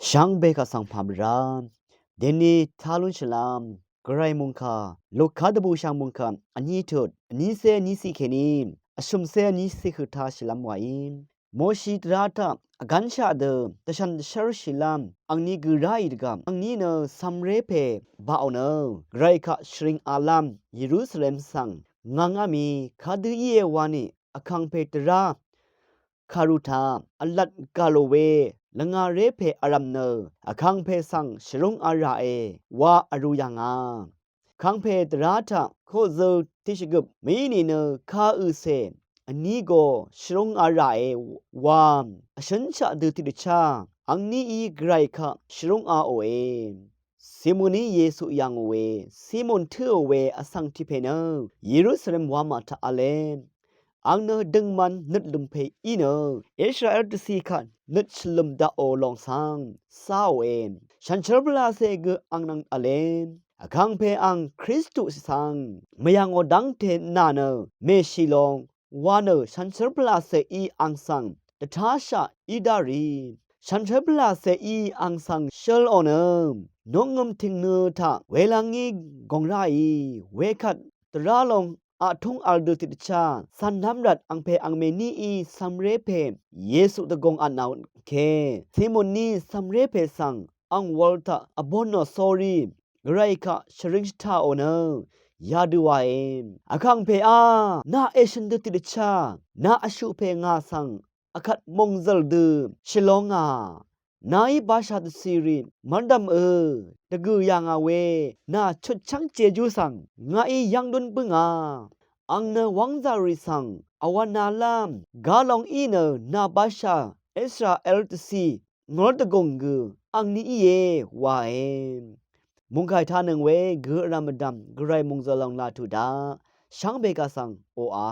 ช่างเบกสังพามรามเดนีทาลุนฉลามกรายมุงคาลูกค้าดบูช่างมุงคาอันนี้ทุดอันนี้เซนี้สิเคนีอชุมเซนี้สิคือทาฉลามไว้โมชีตราตากันชาเดแต่ฉันเชอร์ชิลามอันนี้กุไรดกามอันนี้เนอซัมเรเพบ่าวเนอไรคะชริงอาลามเยรูซาเล็มสังงามีคาดือเยวานีอคังเพตราคารุธาอัลลัดกาโลเวละงาเรเพอารัมเนออคังเพสังชรงอาราเอวาอรุยังาคังเพตราทาโคโซทิชกุบมีนีเนคาอุเซอันนี้ก็ชรงอาราเอวามฉันชะดูติดชาอันนี้อีไกรคะชรงอาโอเอซิโมนีเยซูยังเวซิมอนเทอเวอสังทิเพเนเยรูซาเล็มวามาทาอเลอังเนดึงมันนึดลุมเพอีเนอิสราเอลตสีขันนึดชลุมดาโอลองซังซาเวนฉันเชลบลาเซกอังนังอเลนอคังเพอังคริสตุสังมยังอดังเทนาเนเมชิลองวานเนฉันเชลบลาเซอีอังสังตถาชาอีดารีฉันเชลบลาเซอีอังสังเชลโอเนนงงมทิงเนทาเวลังอีกงไรเวคัดตราลงอาทุงอัลดูติดชาสันน้ำรัดอังเพอังเมนีอีซัมเรเพเยซูตะกงอันนาวเคซิโมนีซัมเรเพสังอังวอลตาอบอนโนซอรีไรคะชริงชตาโอเนยาดูวาเออคังเพอานาเอชันดูติดชานาอชุเพงาสังอคัดมงซัลดูชลองานายบาชาดซีรีมันดำตะกือยังอาเวนาชุดชังเจจูสังงาอียังดุนปึงอังเนวังซาริสังอวานาลามกาลองอีเนนาบาชาอิสราเอลตซีงอตะกงกืออังนี้เยวาเอมุงไคทานึงเวกือรามดัมกรายมุงซาลองลาทุดาช่างเบกาสังโออา